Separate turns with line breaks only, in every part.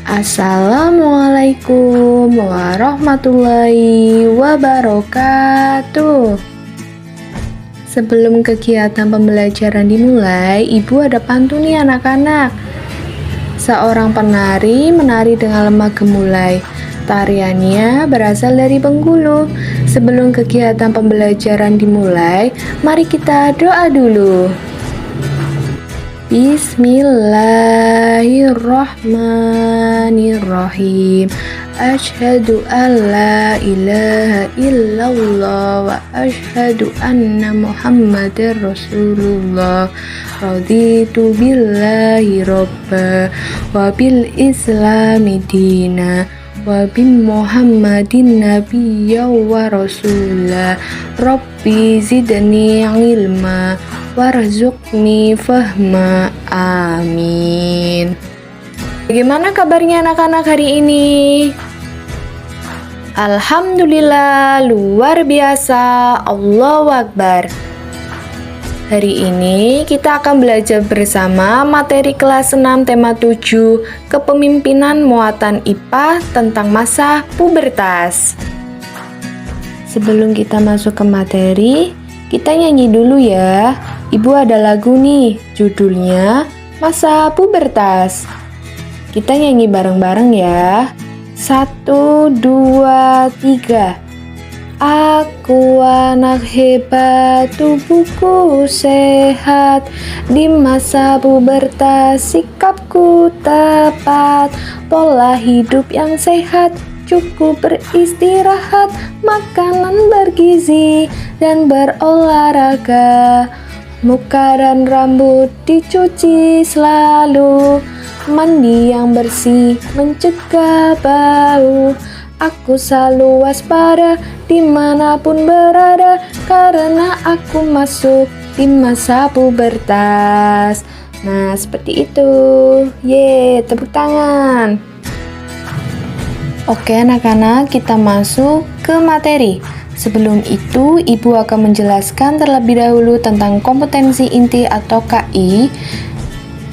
Assalamualaikum warahmatullahi wabarakatuh. Sebelum kegiatan pembelajaran dimulai, Ibu ada pantun nih anak-anak. Seorang penari menari dengan lemah gemulai. Tariannya berasal dari Bengkulu. Sebelum kegiatan pembelajaran dimulai, mari kita doa dulu. Bismillahirrahmanirrahim. Asyhadu an la ilaha illallah wa asyhadu anna Muhammadar Rasulullah. Raditu billahi robba wa bil islami dina wa bin Muhammadin nabiyya wa rasulah. Rabbi zidni ilma warzuqni fahma. Amin. Bagaimana kabarnya anak-anak hari ini? Alhamdulillah, luar biasa. Allahu Akbar. Hari ini kita akan belajar bersama materi kelas 6 tema 7 Kepemimpinan Muatan IPA tentang masa pubertas. Sebelum kita masuk ke materi, kita nyanyi dulu ya. Ibu ada lagu nih, judulnya Masa Pubertas. Kita nyanyi bareng-bareng ya. 1, 2, 3. Aku anak hebat, tubuhku sehat. Di masa pubertas sikapku tepat. Pola hidup yang sehat, cukup beristirahat, makanan bergizi dan berolahraga. Muka dan rambut dicuci selalu, mandi yang bersih mencegah bau. Aku selalu waspada dimanapun berada, karena aku masuk di masa pubertas. Nah, seperti itu. Yeay, tepuk tangan. Oke anak-anak, kita masuk ke materi. Sebelum itu, Ibu akan menjelaskan terlebih dahulu tentang kompetensi inti atau KI.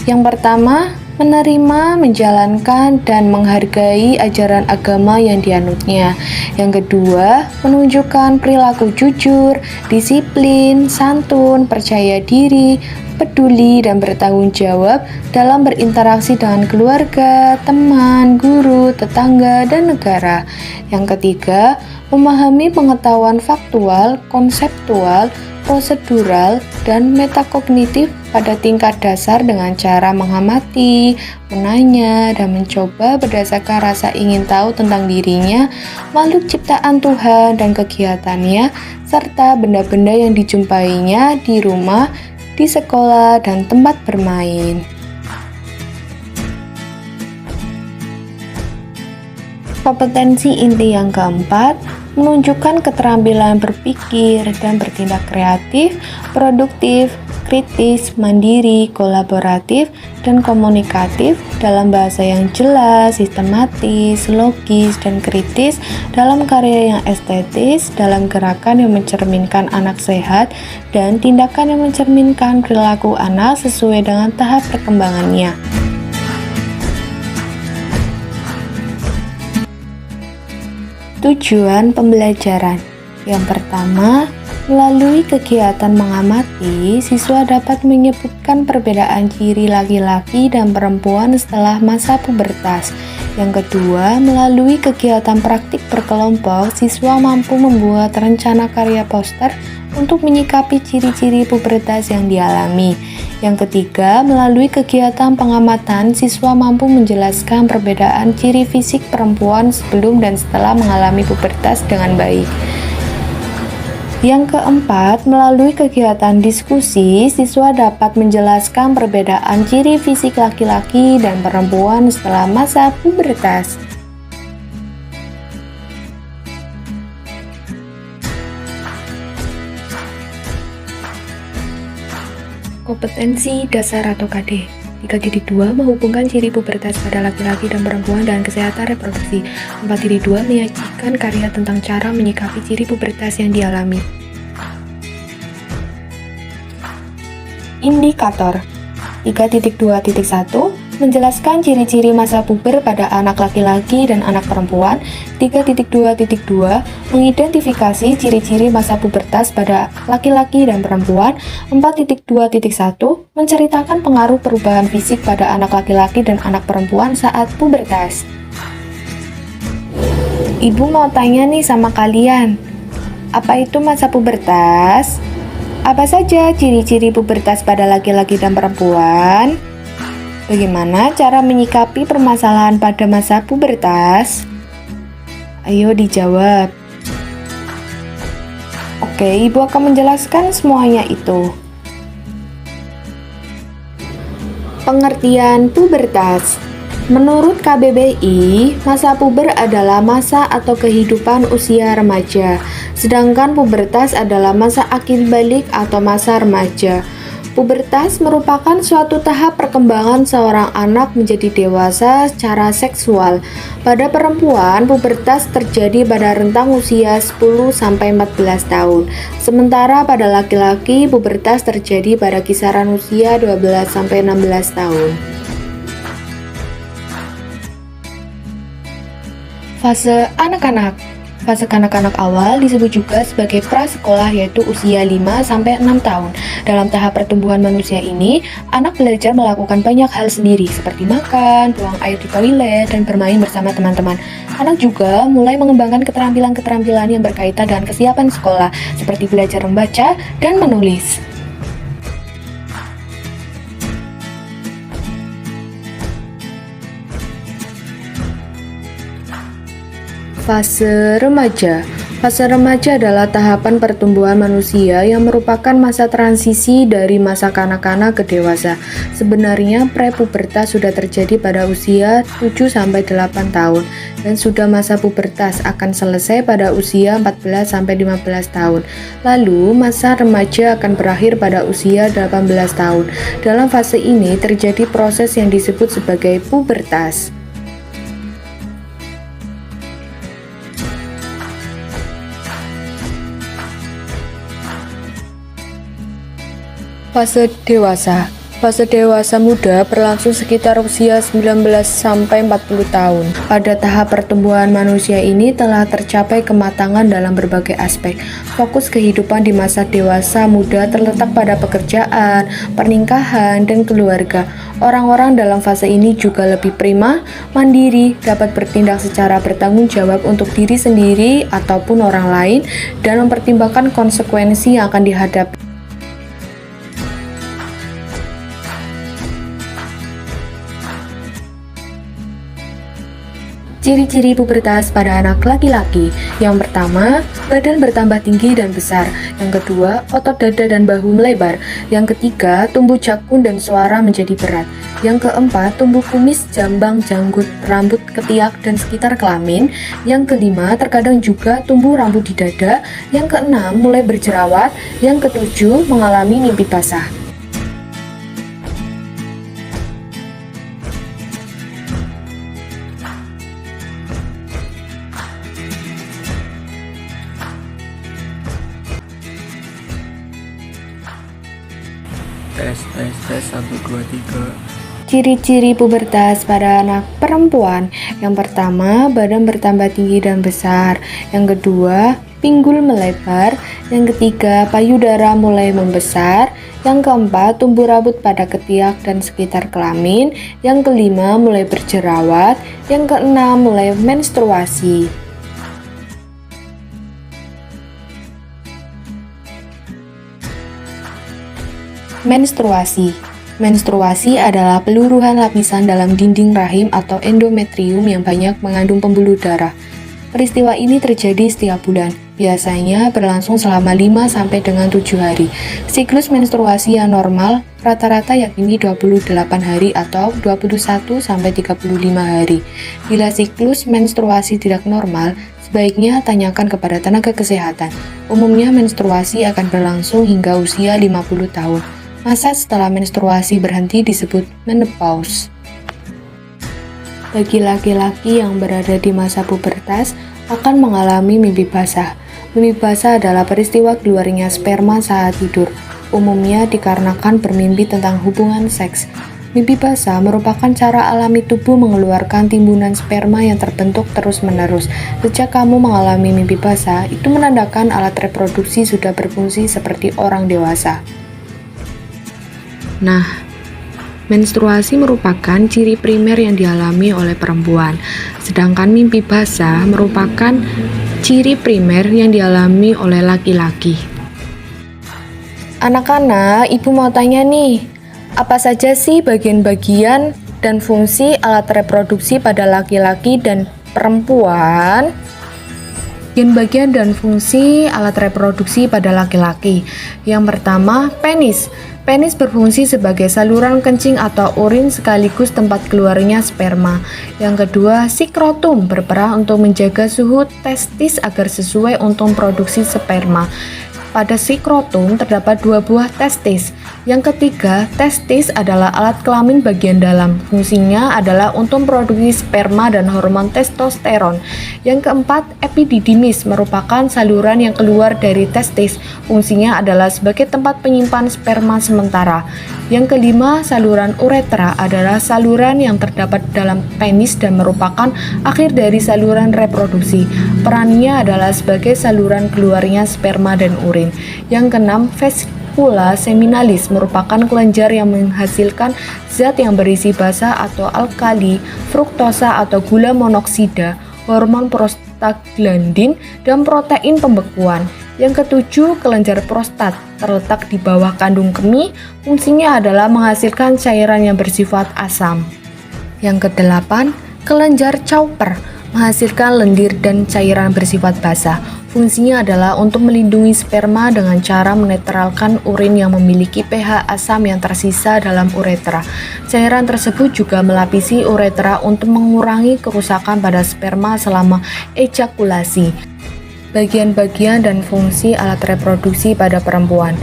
Yang pertama, menerima, menjalankan, dan menghargai ajaran agama yang dianutnya. Yang kedua, menunjukkan perilaku jujur, disiplin, santun, percaya diri, peduli, dan bertanggung jawab dalam berinteraksi dengan keluarga, teman, guru, tetangga, dan negara. Yang ketiga, memahami pengetahuan faktual, konseptual, prosedural, dan metakognitif pada tingkat dasar dengan cara mengamati, menanya, dan mencoba berdasarkan rasa ingin tahu tentang dirinya, makhluk ciptaan Tuhan dan kegiatannya, serta benda-benda yang dijumpainya di rumah, di sekolah, dan tempat bermain. Kompetensi inti yang keempat, menunjukkan keterampilan berpikir dan bertindak kreatif, produktif, kritis, mandiri, kolaboratif, dan komunikatif dalam bahasa yang jelas, sistematis, logis, dan kritis, dalam karya yang estetis, dalam gerakan yang mencerminkan anak sehat, dan tindakan yang mencerminkan perilaku anak sesuai dengan tahap perkembangannya. Tujuan pembelajaran. Yang pertama, melalui kegiatan mengamati, siswa dapat menyebutkan perbedaan ciri laki-laki dan perempuan setelah masa pubertas. Yang kedua, melalui kegiatan praktik berkelompok, siswa mampu membuat rencana karya poster untuk menyikapi ciri-ciri pubertas yang dialami. Yang ketiga, melalui kegiatan pengamatan, siswa mampu menjelaskan perbedaan ciri fisik perempuan sebelum dan setelah mengalami pubertas dengan baik. Yang keempat, melalui kegiatan diskusi, siswa dapat menjelaskan perbedaan ciri fisik laki-laki dan perempuan setelah masa pubertas. Kompetensi dasar atau KD. 3.2 menghubungkan ciri pubertas pada laki-laki dan perempuan dan kesehatan reproduksi. 4.2 menyajikan karya tentang cara menyikapi ciri pubertas yang dialami. Indikator. 3.2.1 Menjelaskan ciri-ciri masa puber pada anak laki-laki dan anak perempuan. 3.2.2 Mengidentifikasi ciri-ciri masa pubertas pada laki-laki dan perempuan. 4.2.1 Menceritakan pengaruh perubahan fisik pada anak laki-laki dan anak perempuan saat pubertas. Ibu mau tanya nih sama kalian, apa itu masa pubertas? Apa saja ciri-ciri pubertas pada laki-laki dan perempuan? Bagaimana cara menyikapi permasalahan pada masa pubertas? Ayo dijawab. Oke, Ibu akan menjelaskan semuanya itu. Pengertian pubertas. Menurut KBBI, masa puber adalah masa atau kehidupan usia remaja, sedangkan pubertas adalah masa akil balik atau masa remaja. Pubertas merupakan suatu tahap perkembangan seorang anak menjadi dewasa secara seksual. Pada perempuan, pubertas terjadi pada rentang usia 10-14 tahun. Sementara pada laki-laki, pubertas terjadi pada kisaran usia 12-16 tahun. Fase anak-anak. Fase kanak-kanak awal disebut juga sebagai prasekolah, yaitu usia 5-6 tahun. Dalam tahap pertumbuhan manusia ini, anak belajar melakukan banyak hal sendiri seperti makan, buang air di toilet, dan bermain bersama teman-teman. Anak juga mulai mengembangkan keterampilan-keterampilan yang berkaitan dengan kesiapan sekolah, seperti belajar membaca dan menulis. Fase remaja. Fase remaja adalah tahapan pertumbuhan manusia yang merupakan masa transisi dari masa kanak-kanak ke dewasa. Sebenarnya prepubertas sudah terjadi pada usia 7-8 tahun dan sudah masa pubertas akan selesai pada usia 14-15 tahun. Lalu masa remaja akan berakhir pada usia 18 tahun. Dalam fase ini terjadi proses yang disebut sebagai pubertas. Fase dewasa. Fase dewasa muda berlangsung sekitar usia 19-40 tahun. Pada tahap pertumbuhan manusia ini telah tercapai kematangan dalam berbagai aspek. Fokus kehidupan di masa dewasa muda terletak pada pekerjaan, pernikahan, dan keluarga. Orang-orang dalam fase ini juga lebih prima, mandiri, dapat bertindak secara bertanggung jawab untuk diri sendiri ataupun orang lain, dan mempertimbangkan konsekuensi yang akan dihadapi. Ciri-ciri pubertas pada anak laki-laki. Yang pertama, badan bertambah tinggi dan besar. Yang kedua, otot dada dan bahu melebar. Yang ketiga, tumbuh jakun dan suara menjadi berat. Yang keempat, tumbuh kumis, jambang, janggut, rambut, ketiak, dan sekitar kelamin. Yang kelima, terkadang juga tumbuh rambut di dada. Yang keenam, mulai berjerawat. Yang ketujuh, mengalami mimpi basah.
Tes 1 2 3.
Ciri-ciri pubertas pada anak perempuan. Yang pertama, badan bertambah tinggi dan besar. Yang kedua, pinggul melebar. Yang ketiga, payudara mulai membesar. Yang keempat, tumbuh rambut pada ketiak dan sekitar kelamin. Yang kelima, mulai berjerawat. Yang keenam, mulai menstruasi. Menstruasi. Menstruasi adalah peluruhan lapisan dalam dinding rahim atau endometrium yang banyak mengandung pembuluh darah. Peristiwa ini terjadi setiap bulan, biasanya berlangsung selama 5 sampai dengan 7 hari. Siklus menstruasi yang normal rata-rata yakni 28 hari atau 21 sampai 35 hari. Bila siklus menstruasi tidak normal, sebaiknya tanyakan kepada tenaga kesehatan. Umumnya menstruasi akan berlangsung hingga usia 50 tahun. Masa setelah menstruasi berhenti disebut menopause. Bagi laki-laki yang berada di masa pubertas akan mengalami mimpi basah. Mimpi basah adalah peristiwa keluarnya sperma saat tidur. Umumnya dikarenakan bermimpi tentang hubungan seks. Mimpi basah merupakan cara alami tubuh mengeluarkan timbunan sperma yang terbentuk terus-menerus. Sejak kamu mengalami mimpi basah, itu menandakan alat reproduksi sudah berfungsi seperti orang dewasa. Nah, menstruasi merupakan ciri primer yang dialami oleh perempuan, sedangkan mimpi basah merupakan ciri primer yang dialami oleh laki-laki. Anak-anak, ibu mau tanya nih, apa saja sih bagian-bagian dan fungsi alat reproduksi pada laki-laki dan perempuan? Bagian-bagian dan fungsi alat reproduksi pada laki-laki. Yang pertama, penis. Penis berfungsi sebagai saluran kencing atau urin sekaligus tempat keluarnya sperma. Yang kedua, sikrotum berperan untuk menjaga suhu testis agar sesuai untuk produksi sperma. Pada sikrotum terdapat 2 buah testis. Yang ketiga, testis adalah alat kelamin bagian dalam. Fungsinya adalah untuk produksi sperma dan hormon testosteron. Yang keempat, epididymis merupakan saluran yang keluar dari testis. Fungsinya adalah sebagai tempat penyimpan sperma sementara. Yang kelima, saluran uretra adalah saluran yang terdapat dalam penis dan merupakan akhir dari saluran reproduksi. Perannya adalah sebagai saluran keluarnya sperma dan urin. Yang keenam, vesicula seminalis merupakan kelenjar yang menghasilkan zat yang berisi basa atau alkali, fruktosa atau gula monoksida, hormon prostaglandin, dan protein pembekuan. Yang ketujuh, kelenjar prostat terletak di bawah kandung kemih. Fungsinya adalah menghasilkan cairan yang bersifat asam. Yang kedelapan, kelenjar Cowper menghasilkan lendir dan cairan bersifat basah. Fungsinya adalah untuk melindungi sperma dengan cara menetralkan urin yang memiliki pH asam yang tersisa dalam uretra. Cairan tersebut juga melapisi uretra untuk mengurangi kerusakan pada sperma selama ejakulasi. Bagian-bagian dan fungsi alat reproduksi pada perempuan.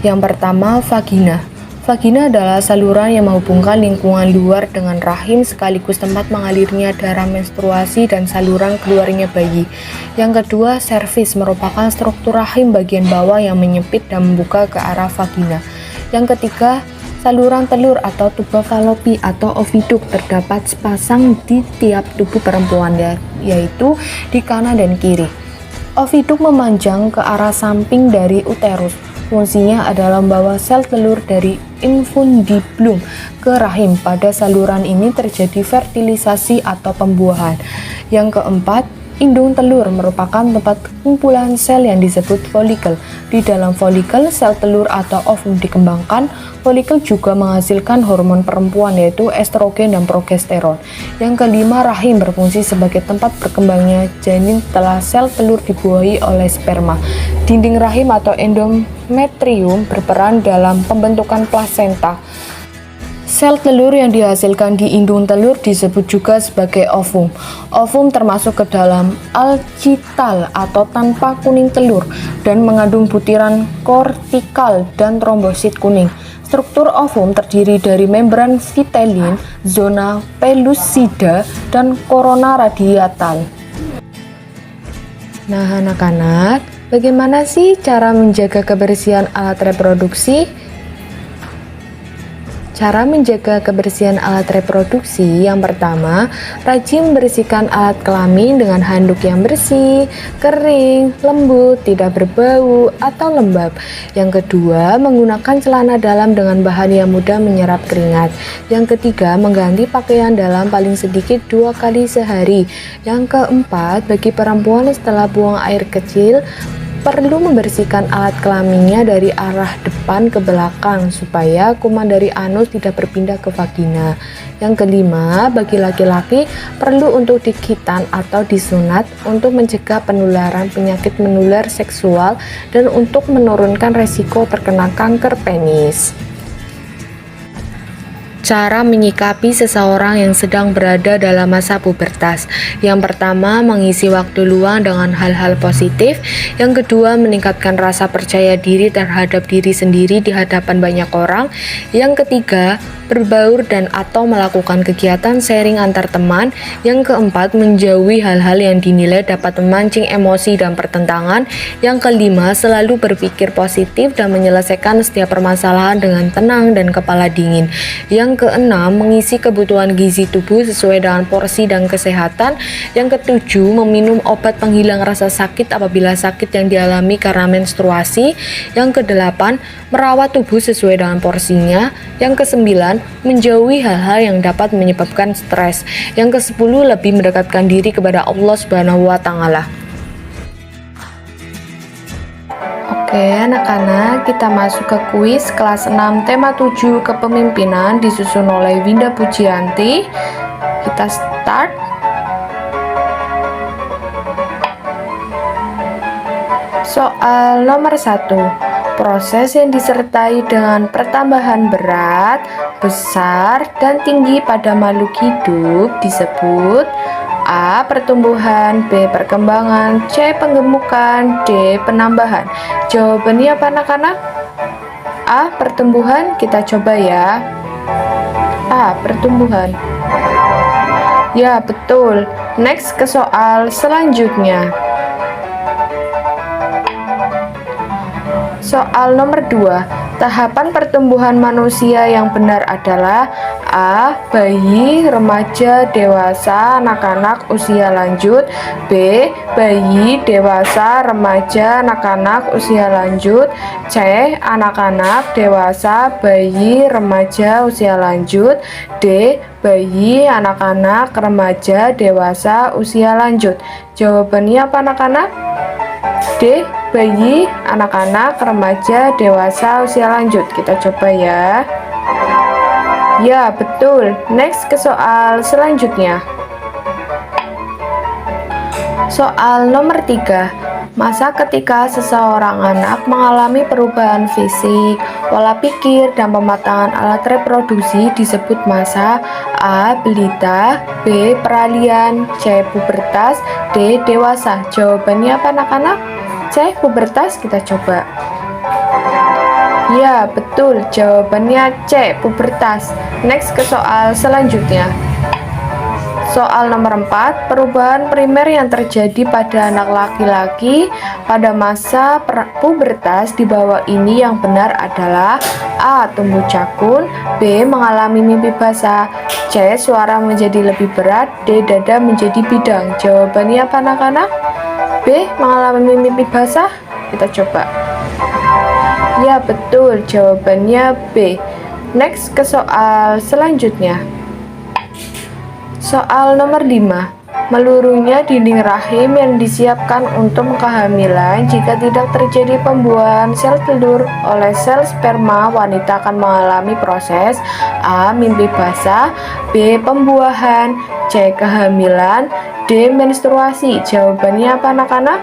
Yang pertama, vagina. Vagina adalah saluran yang menghubungkan lingkungan luar dengan rahim sekaligus tempat mengalirnya darah menstruasi dan saluran keluarnya bayi. Yang kedua, serviks merupakan struktur rahim bagian bawah yang menyempit dan membuka ke arah vagina. Yang ketiga, saluran telur atau tuba falopi atau oviduk terdapat sepasang di tiap tubuh perempuan, yaitu di kanan dan kiri. Oviduk memanjang ke arah samping dari uterus. Fungsinya adalah membawa sel telur dari infundibulum ke rahim. Pada saluran ini terjadi fertilisasi atau pembuahan. Yang keempat, indung telur merupakan tempat kumpulan sel yang disebut folikel. Di dalam folikel, sel telur atau ovum dikembangkan. Folikel juga menghasilkan hormon perempuan yaitu estrogen dan progesteron. Yang kelima, rahim berfungsi sebagai tempat berkembangnya janin setelah sel telur dibuahi oleh sperma. Dinding rahim atau endometrium berperan dalam pembentukan plasenta. Sel telur yang dihasilkan di indung telur disebut juga sebagai ovum. Ovum termasuk ke dalam algital atau tanpa kuning telur dan mengandung butiran kortikal dan trombosit kuning. Struktur ovum terdiri dari membran vitelin, zona pellucida, dan korona radiatal. Nah, anak-anak, bagaimana sih cara menjaga kebersihan alat reproduksi? Cara menjaga kebersihan alat reproduksi, yang pertama, rajin membersihkan alat kelamin dengan handuk yang bersih, kering, lembut, tidak berbau, atau lembab. Yang kedua, menggunakan celana dalam dengan bahan yang mudah menyerap keringat. Yang ketiga, mengganti pakaian dalam paling sedikit 2 kali sehari. Yang keempat, bagi perempuan setelah buang air kecil, perlu membersihkan alat kelaminnya dari arah depan ke belakang supaya kuman dari anus tidak berpindah ke vagina. Yang kelima, bagi laki-laki perlu untuk dikitan atau disunat untuk mencegah penularan penyakit menular seksual dan untuk menurunkan resiko terkena kanker penis. Cara menyikapi seseorang yang sedang berada dalam masa pubertas. Yang pertama, mengisi waktu luang dengan hal-hal positif. Yang kedua, meningkatkan rasa percaya diri terhadap diri sendiri di hadapan banyak orang. Yang ketiga, berbaur dan atau melakukan kegiatan sharing antar teman. Yang keempat, menjauhi hal-hal yang dinilai dapat memancing emosi dan pertentangan. Yang kelima, selalu berpikir positif dan menyelesaikan setiap permasalahan dengan tenang dan kepala dingin. Yang Yang keenam, mengisi kebutuhan gizi tubuh sesuai dengan porsi dan kesehatan. Yang ketujuh, meminum obat penghilang rasa sakit apabila sakit yang dialami karena menstruasi. Yang kedelapan, merawat tubuh sesuai dengan porsinya. Yang kesembilan, menjauhi hal-hal yang dapat menyebabkan stres. Yang kesepuluh, lebih mendekatkan diri kepada Allah Subhanahu wa Ta'ala. Oke anak-anak, kita masuk ke kuis kelas 6 tema 7 kepemimpinan disusun oleh Winda Pujianti. Kita start. Soal nomor 1. Proses yang disertai dengan pertambahan berat, besar, dan tinggi pada makhluk hidup disebut A. Pertumbuhan, B. Perkembangan, C. Penggemukan, D. Penambahan. Jawabannya apa anak-anak? A. Pertumbuhan, kita coba ya. A. Pertumbuhan. Ya, betul. Next ke soal selanjutnya. Soal nomor 2. Tahapan pertumbuhan manusia yang benar adalah A. Bayi, remaja, dewasa, anak-anak, usia lanjut. B. Bayi, dewasa, remaja, anak-anak, usia lanjut. C. Anak-anak, dewasa, bayi, remaja, usia lanjut. D. Bayi, anak-anak, remaja, dewasa, usia lanjut. Jawabannya apa anak-anak? D. Bayi, anak-anak, remaja, dewasa, usia lanjut. Kita coba ya. Ya, betul. Next ke soal selanjutnya. Soal nomor 3. Masa ketika seseorang anak mengalami perubahan fisik, pola pikir, dan pematangan alat reproduksi disebut masa A. Belita, B. Peralihan, C. Pubertas, D. Dewasa. Jawabannya apa anak-anak? C. Pubertas, kita coba. Ya, betul. Jawabannya C. Pubertas. Next ke soal selanjutnya. Soal nomor 4, perubahan primer yang terjadi pada anak laki-laki pada masa pubertas di bawah ini yang benar adalah A. Tumbuh jakun, B. Mengalami mimpi basah, C. Suara menjadi lebih berat, D. Dada menjadi bidang. Jawabannya apa anak-anak? B. Mengalami mimpi basah. Kita coba. Ya, betul. Jawabannya B. Next ke soal selanjutnya. Soal nomor 5. Meluruhnya dinding rahim yang disiapkan untuk kehamilan. Jika tidak terjadi pembuahan sel telur oleh sel sperma, wanita akan mengalami proses A. Mimpi basah, B. Pembuahan, C. Kehamilan, D. Menstruasi. Jawabannya apa anak-anak?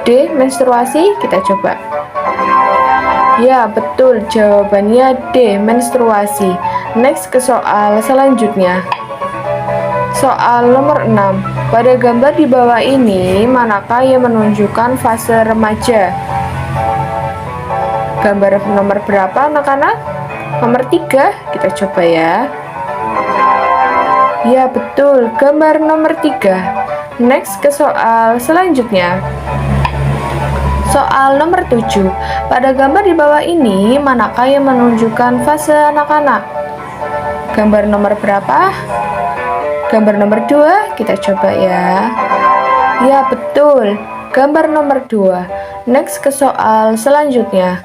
D. Menstruasi. Kita coba. Ya, betul. Jawabannya D. Menstruasi. Next ke soal selanjutnya. Soal nomor 6. Pada gambar di bawah ini, manakah yang menunjukkan fase remaja? Gambar nomor berapa anak-anak? Nomor 3. Kita coba ya. Ya, betul. Gambar nomor 3. Next ke soal selanjutnya. Soal nomor 7. Pada gambar di bawah ini, manakah yang menunjukkan fase anak-anak? Gambar nomor berapa? Gambar nomor 2, kita coba ya. Ya, betul. Gambar nomor 2. Next ke soal selanjutnya.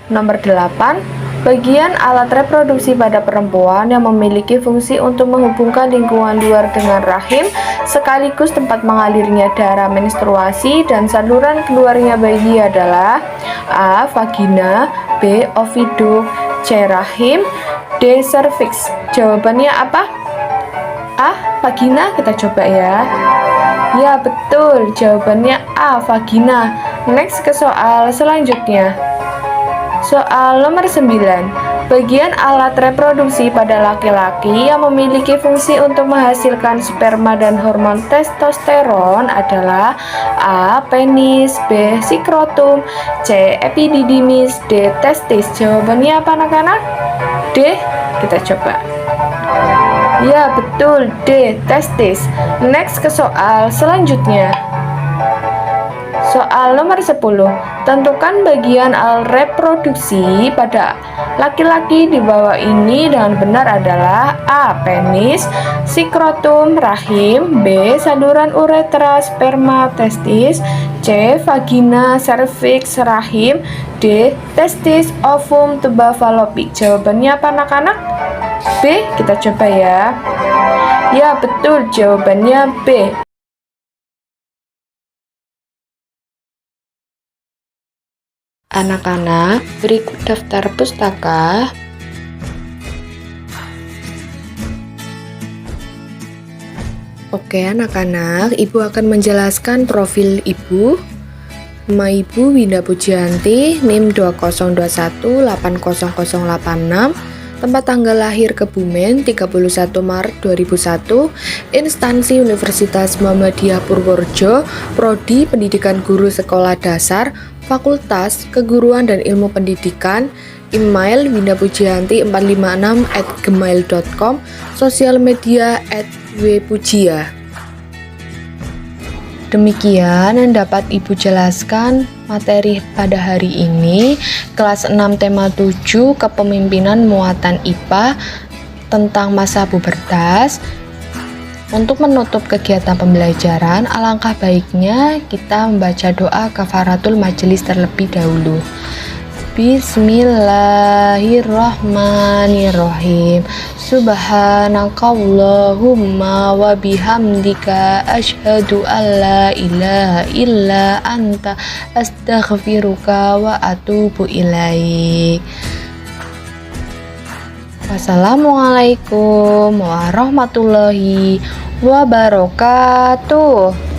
Nomor 8. Bagian alat reproduksi pada perempuan yang memiliki fungsi untuk menghubungkan lingkungan luar dengan rahim, sekaligus tempat mengalirnya darah menstruasi dan saluran keluarnya bayi adalah A. Vagina, B. Oviduk, C. Rahim, D. Cervix. Jawabannya apa? A. Vagina, kita coba ya. Ya, betul. Jawabannya A. Vagina. Next ke soal selanjutnya. Soal nomor 9. Bagian alat reproduksi pada laki-laki yang memiliki fungsi untuk menghasilkan sperma dan hormon testosteron adalah A. Penis, B. Skrotum, C. Epididymis, D. Testis. Jawabannya apa anak-anak? D. Kita coba. Ya, betul. D. Testis. Next ke soal selanjutnya. Soal nomor 10. Tentukan bagian alat reproduksi pada laki-laki di bawah ini dengan benar adalah A. Penis, skrotum, rahim, B. Saluran uretra, sperma, testis, C. Vagina, serviks, rahim, D. Testis, ovum, tuba falopik. Jawabannya apa anak-anak? B. Kita coba ya. Ya, betul, jawabannya B. Anak-anak, berikut daftar pustaka. Oke anak-anak, Ibu akan menjelaskan profil Ibu. Nama Ibu Winda Pujianti, NIM 2021800086, tempat tanggal lahir Kebumen 31 Maret 2001, instansi Universitas Muhammadiyah Purworejo, Prodi Pendidikan Guru Sekolah Dasar, Fakultas Keguruan dan Ilmu Pendidikan, email windapujianti456@gmail.com, sosial media @wpujia. Demikian yang dapat Ibu jelaskan materi pada hari ini, kelas 6 tema 7 kepemimpinan muatan IPA tentang masa pubertas. Untuk menutup kegiatan pembelajaran, alangkah baiknya kita membaca doa kafaratul majelis terlebih dahulu. Bismillahirrahmanirrahim. Subhanakallahumma wa bihamdika asyhadu an la ilaha illa anta astaghfiruka wa atubu ilaik. Wassalamualaikum warahmatullahi wabarakatuh.